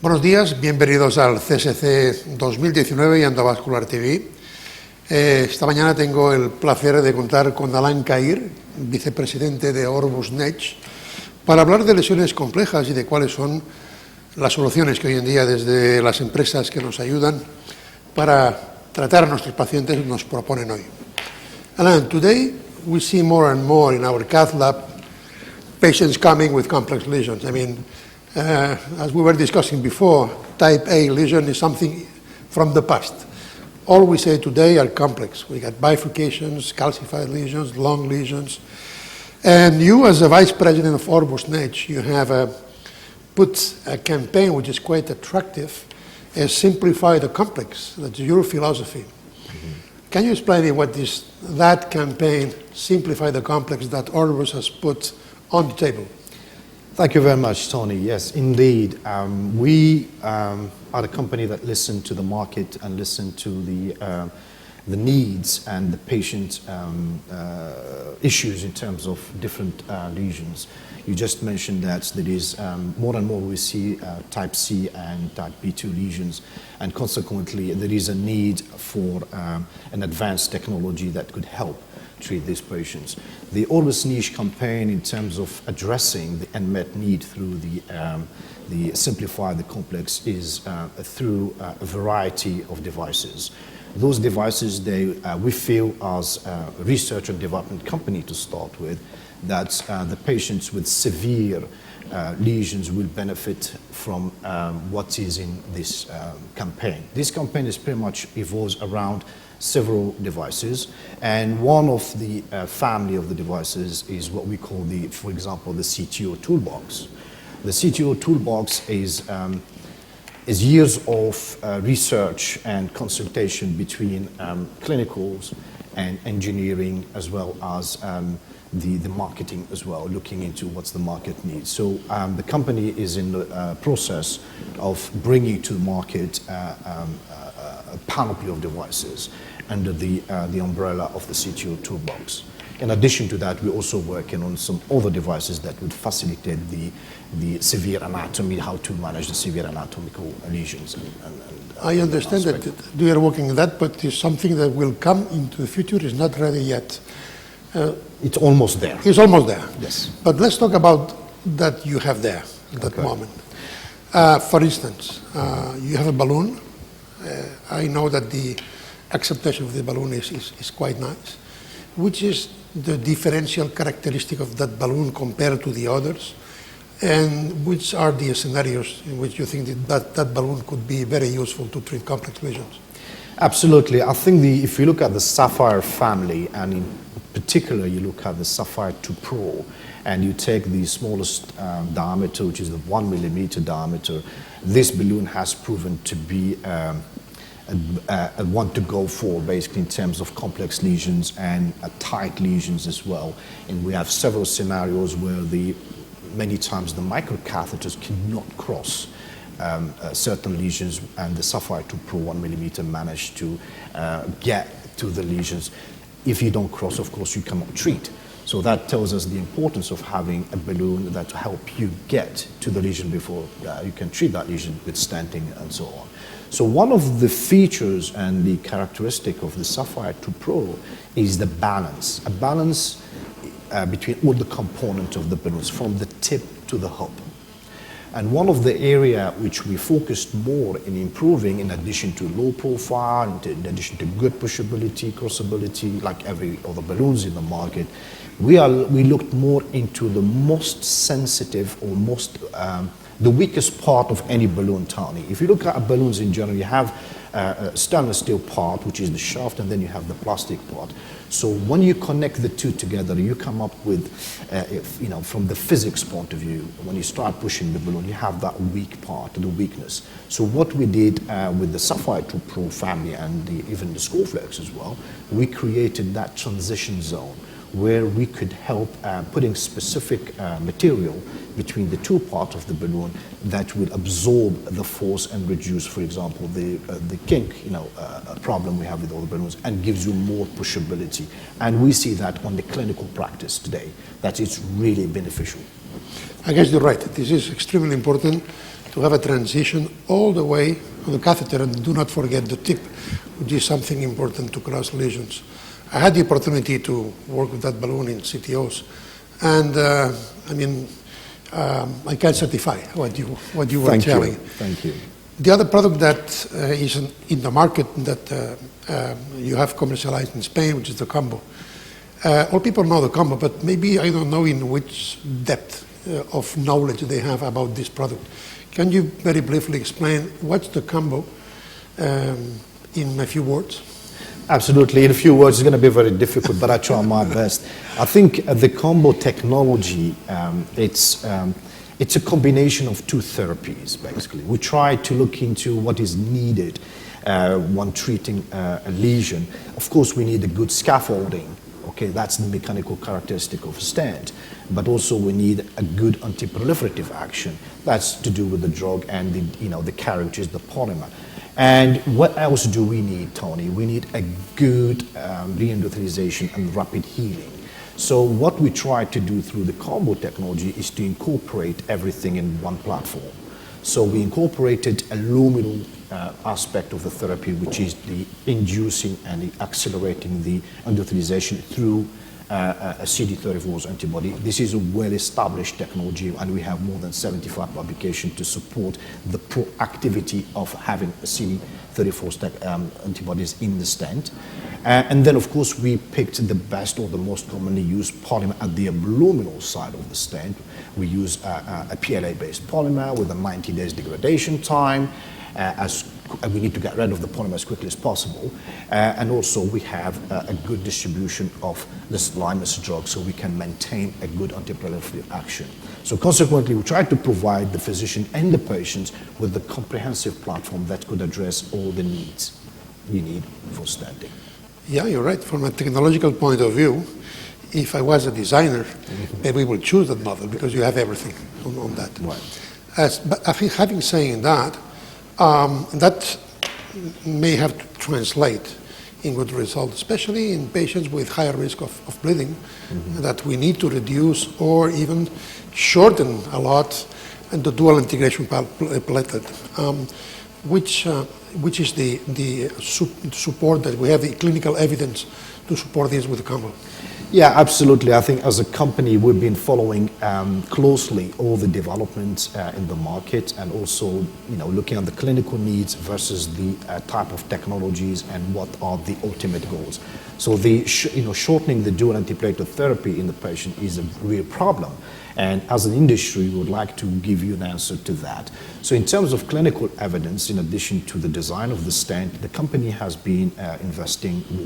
Buenos días, bienvenidos al CSC 2019 y Endovascular TV. Esta mañana tengo el placer de contar con Alain Khair, vicepresidente de Orbusneich, para hablar de lesiones complejas y de cuáles son las soluciones que hoy en día desde las empresas que nos ayudan para tratar a nuestros pacientes nos proponen hoy. Alain, today we see more and more in our cath lab patients coming with complex lesions. I mean, as we were discussing before, type A lesion is something from the past. All we say today are complex. We got bifurcations, calcified lesions, long lesions. And you, as the vice president of Orbusneich, you have put a campaign which is quite attractive, Simplify the Complex. That's your philosophy. Mm-hmm. Can you explain me what is that campaign, Simplify the Complex, that Orbus has put on the table? Thank you very much, Tony. Yes, indeed. We are a company that listen to the market and listen to the needs and the patient issues in terms of different lesions. You just mentioned that there is more and more we see type C and type B2 lesions, and consequently there is a need for an advanced technology that could help treat these patients. The Orbusneich campaign, in terms of addressing the unmet need through the Simplify the Complex, is through a variety of devices. Those devices, we feel as a research and development company to start with, that the patients with severe lesions will benefit from what is in this campaign. This campaign is pretty much evolves around several devices, and one of the family of the devices is what we call for example, the CTO toolbox. The CTO toolbox is years of research and consultation between clinicals and engineering, as well as the marketing as well, looking into what's the market needs. So the company is in the process of bringing to the market a panoply of devices under the umbrella of the CTO toolbox. In addition to that, we're also working on some other devices that would facilitate the severe anatomy, how to manage the severe anatomical lesions. I understand that you are working on that, but it's something that will come into the future. It's not ready yet. It's almost there. It's almost there. Yes. But let's talk about that you have there at that moment. For instance, you have a balloon. I know that the acceptation of the balloon is quite nice. Which is the differential characteristic of that balloon compared to the others? And which are the scenarios in which you think that balloon could be very useful to treat complex lesions? Absolutely. I think if you look at the Sapphire family, and in particular you look at the Sapphire 2 Pro, and you take the smallest diameter, which is the 1 millimeter diameter, this balloon has proven to be a one to go for, basically, in terms of complex lesions and tight lesions as well. And we have several scenarios where many times the microcatheters cannot cross certain lesions, and the Sapphire 2 Pro 1 millimeter managed to get to the lesions. If you don't cross, of course, you cannot treat. So that tells us the importance of having a balloon that help you get to the lesion before you can treat that lesion with stenting and so on. So one of the features and the characteristic of the Sapphire 2 Pro is the balance, a balance between all the components of the balloons, from the tip to the hub. And one of the area which we focused more in improving, in addition to low profile, in addition to good pushability, crossability, like every other balloons in the market, we looked more into the most sensitive or the weakest part of any balloon, Tony. If you look at balloons in general, you have a stainless steel part, which is the shaft, and then you have the plastic part. So when you connect the two together, you come up with, from the physics point of view, when you start pushing the balloon, you have that weak part, the weakness. So what we did with the Sapphire 2 Pro family and even the Scoreflex as well, we created that transition zone where we could help putting specific material between the two parts of the balloon that will absorb the force and reduce, for example, the kink, problem we have with all the balloons, and gives you more pushability. And we see that on the clinical practice today, that it's really beneficial. I guess you're right. This is extremely important to to have a transition all the way on the catheter, and do not forget the tip, which is something important to cross lesions. I had the opportunity to work with that balloon in CTOs, and I can certify what you were telling. Thank you. The other product that is in the market that you have commercialized in Spain, which is the combo. All people know the combo, but maybe I don't know in which depth of knowledge they have about this product. Can you very briefly explain what's the combo in a few words? Absolutely. In a few words, it's going to be very difficult, but I try my best. I think the combo technology, it's a combination of two therapies, basically. We try to look into what is needed when treating a lesion. Of course, we need a good scaffolding. Okay, that's the mechanical characteristic of a stent. But also we need a good antiproliferative action. That's to do with the drug and the carrier, which is the polymer. And what else do we need, Tony? We need a good reendothelialization and rapid healing. So what we try to do through the combo technology is to incorporate everything in one platform. So we incorporated a luminal aspect of the therapy, which is the inducing and the accelerating the endothelialization through a CD34 antibody. This is a well-established technology, and we have more than 75 publications to support the proactivity of having a CD34 antibodies in the stent. And then, of course, we picked the best or the most commonly used polymer at the abluminal side of the stent. We use a PLA-based polymer with a 90 days degradation time. We need to get rid of the polymer as quickly as possible. And also we have a good distribution of this limus drug, so we can maintain a good antiproliferative action. So consequently, we try to provide the physician and the patients with the comprehensive platform that could address all the needs you need for stenting. Yeah, you're right. From a technological point of view, if I was a designer, maybe we would choose that model because you have everything on that. Right. But I think having saying that, that may have to translate in good results, especially in patients with higher risk of bleeding, that we need to reduce or even shorten a lot the dual integration platelet, which is the support that we have, the clinical evidence to support this with the combo. Yeah, absolutely. I think as a company, we've been following closely all the developments in the market, and also, looking at the clinical needs versus the type of technologies and what are the ultimate goals. So the shortening the dual antiplatelet therapy in the patient is a real problem. And as an industry, we would like to give you an answer to that. So in terms of clinical evidence, in addition to the design of the stent, the company has been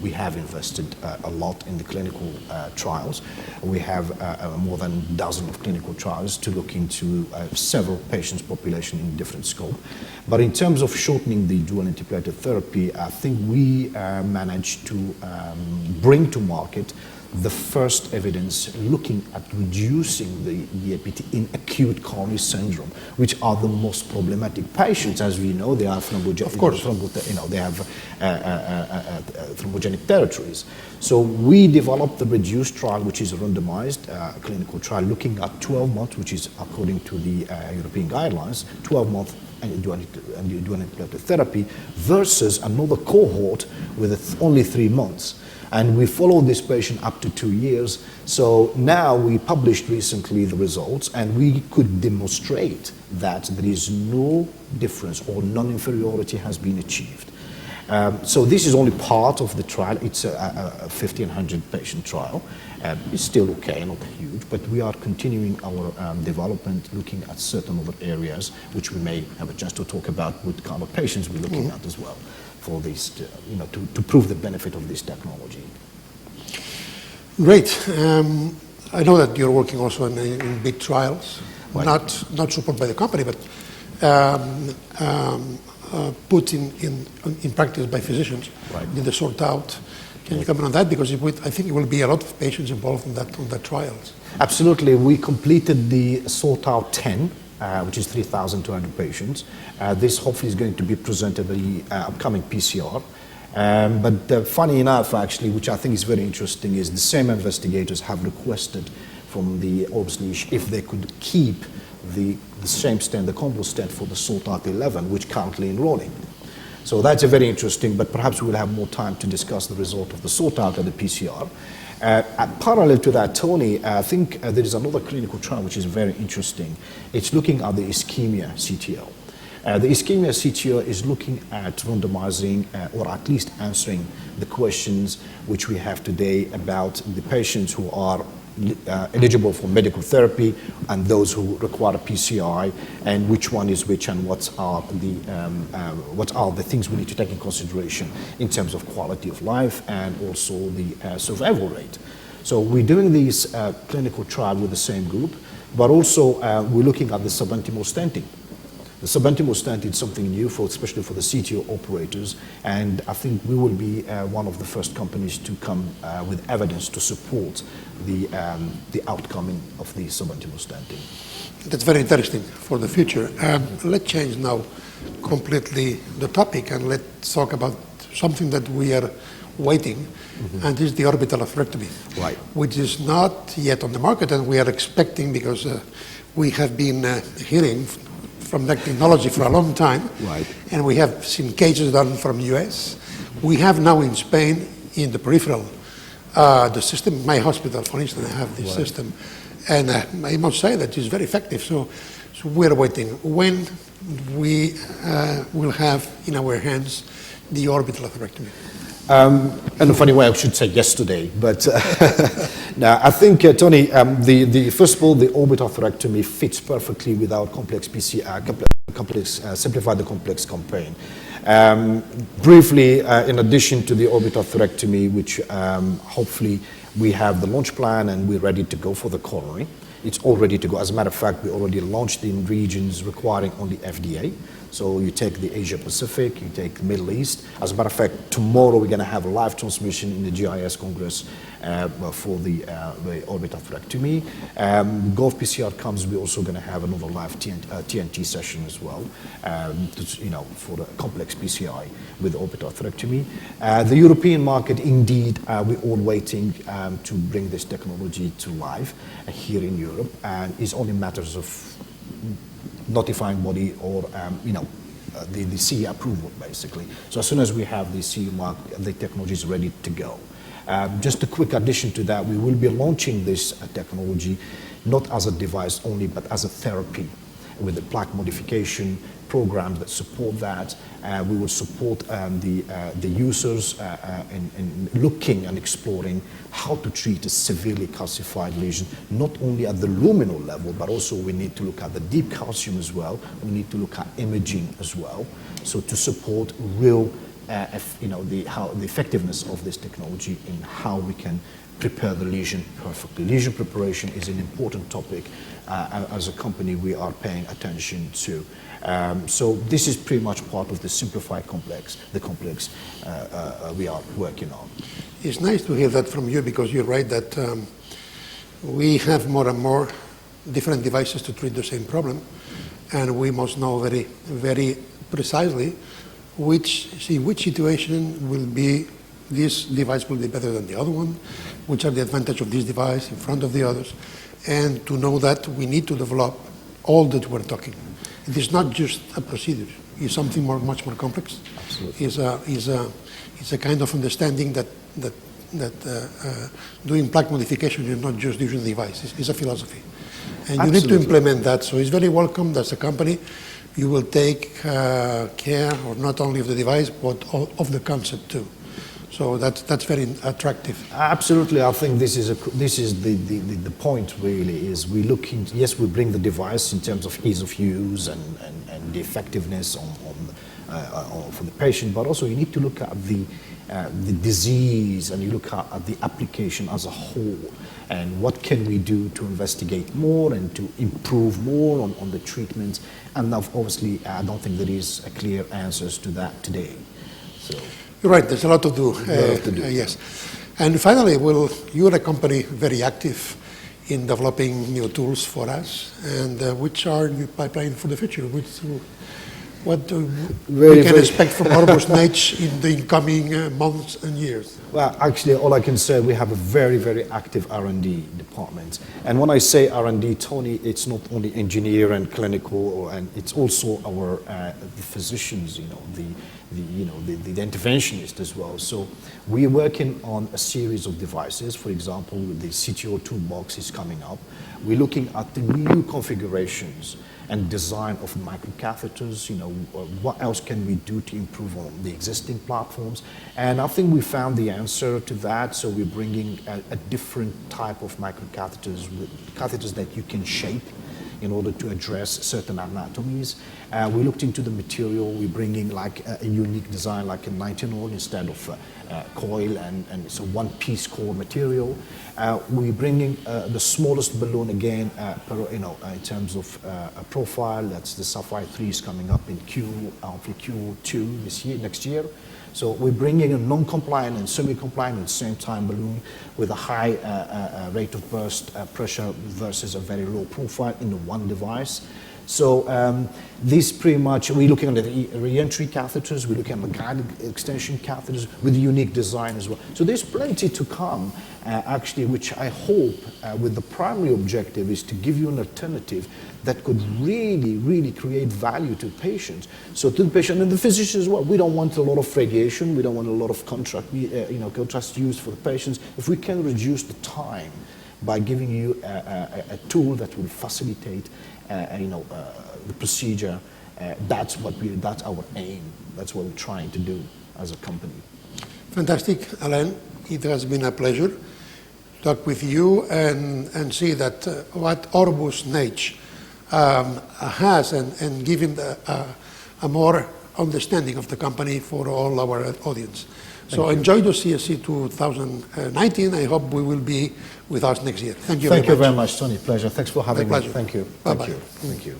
we have invested a lot in the clinical trials. We have more than a dozen of clinical trials to look into several patients' population in different scope. But in terms of shortening the dual antiplatelet therapy, I think we managed to bring to market the first evidence looking at reducing the APT in acute coronary syndrome, which are the most problematic patients. As we know, they are thrombogenic. Of course. They have thrombogenic territories. So we developed the REDUCE trial, which is a randomized clinical trial looking at 12 months, which is according to the European guidelines, 12 months and dual antiplatelet therapy versus another cohort with only 3 months. And we followed this patient up to 2 years. So now we published recently the results, and we could demonstrate that there is no difference or non-inferiority has been achieved. So this is only part of the trial. It's a 1,500 patient trial. It's still okay, not huge, but we are continuing our development, looking at certain other areas, which we may have a chance to talk about with kind of patients we're looking at as well, for this, to prove the benefit of this technology. Great. I know that you're working also in big trials, Right. not supported by the company, but put in practice by physicians. Right. Did they sort out? Can you comment on that? Because I think it will be a lot of patients involved on that trials. Absolutely. We completed the sort out 10, which is 3,200 patients. This hopefully is going to be presented at the upcoming PCR. But funny enough, actually, which I think is very interesting, is the same investigators have requested from the Orbusneich if they could keep the same stent, the combo stent for the SORT 11, which currently enrolling. So that's a very interesting, but perhaps we'll have more time to discuss the result of the SORT and the PCR. Parallel to that, Tony, I think there is another clinical trial which is very interesting. It's looking at the ischemia CTO. The ischemia CTO is looking at randomizing or at least answering the questions which we have today about the patients who are eligible for medical therapy and those who require a PCI, and which one is which, and what are the things we need to take in consideration in terms of quality of life and also the survival rate. So we're doing this clinical trial with the same group, but also we're looking at the subintimal stenting. The subintimal stent is something new, especially for the CTO operators, and I think we will be one of the first companies to come with evidence to support the outcome of the subintimal stenting. That's very interesting for the future. Let's change now completely the topic and let's talk about something that we are waiting, and this is the orbital atherectomy, right, which is not yet on the market, and we are expecting, because we have been hearing from that technology for a long time, right, and we have seen cases done from the US. We have now in Spain, in the peripheral, the system. My hospital, for instance, I have this right. system, and I must say that it's very effective. So we're waiting. When we will have in our hands the orbital atherectomy? In a funny way, I should say yesterday, but now I think, Tony, first of all, the orbital atherectomy fits perfectly with our complex simplify the complex campaign. Briefly, in addition to the orbital atherectomy, which hopefully we have the launch plan and we're ready to go for the coronary. It's all ready to go. As a matter of fact, we already launched in regions requiring only FDA. So you take the Asia Pacific, you take the Middle East. As a matter of fact, tomorrow we're going to have a live transmission in the GIS Congress for the orbital atherectomy. Gulf PCR comes, we're also going to have another live TNT session as well, for the complex PCI with orbital atherectomy. The European market, indeed, we're all waiting to bring this technology to life here in Europe, and it's only matters of notifying body or the CE approval, basically. So as soon as we have the CE mark, the technology is ready to go. Just a quick addition to that, we will be launching this technology not as a device only, but as a therapy with the plaque modification programs that support that. We will support the users in looking and exploring how to treat a severely calcified lesion, not only at the luminal level, but also we need to look at the deep calcium as well. We need to look at imaging as well. So to support real, the effectiveness of this technology in how we can prepare the lesion perfectly. Lesion preparation is an important topic as a company we are paying attention to. So this is pretty much part of the simplified complex, the complex we are working on. It's nice to hear that from you, because you're right that we have more and more different devices to treat the same problem, and we must know very, very precisely which situation will be, this device will be better than the other one, which are the advantage of this device in front of the others, and to know that we need to develop all that we're talking. It is not just a procedure. It's something much more complex. Absolutely. It's a kind of understanding that doing plaque modification is not just using the device. It's a philosophy, and you need to implement that. So it's very welcome as a company. You will take care of not only of the device but of the concept too. So that's very attractive. Absolutely, I think this is the point really, is we look into, yes, we bring the device in terms of ease of use and the effectiveness for the patient, but also you need to look at the disease, and you look at the application as a whole, and what can we do to investigate more and to improve more on the treatment. And obviously, I don't think there is a clear answers to that today. So. You're right, there's a lot to do. Yes. And finally, you're a company very active in developing new tools for us, and which are new pipeline for the future? what we can expect from Orbusneich in the incoming months and years? Well, actually, all I can say, we have a very, very active R&D department. And when I say R&D, Tony, it's not only engineer and clinical, and it's also our the physicians, the interventionist as well. So we're working on a series of devices. For example, the CTO toolbox is coming up. We're looking at the new configurations and design of microcatheters, what else can we do to improve on the existing platforms? And I think we found the answer to that, so we're bringing a different type of microcatheters, catheters that you can shape in order to address certain anatomies. We looked into the material. We're bringing like a unique design, like a 19-hole instead of coil, and it's a one-piece core material. We're bringing the smallest balloon again, in terms of profile. That's the Sapphire 3 is coming up in Q2 next year. So we're bringing a non-compliant and semi-compliant at the same time balloon with a high rate of burst pressure versus a very low profile in the one device. So this pretty much, we're looking at the re-entry catheters, we're looking at the guided extension catheters with a unique design as well. So there's plenty to come, actually, which I hope with the primary objective is to give you an alternative that could really, really create value to patients. So to the patient and the physician as well. We don't want a lot of radiation, we don't want a lot of contrast used for the patients. If we can reduce the time by giving you a tool that will facilitate the procedure, that's our aim. That's what we're trying to do as a company. Fantastic, Alain. It has been a pleasure to talk with you and see that what Orbusneich has and giving a more understanding of the company for all our audience. So enjoy the CSC 2019. I hope we will be with us next year. Thank you very much. Thank you very much, Tony. Pleasure. Thanks for having me. Pleasure. Thank you. Bye-bye. Thank you.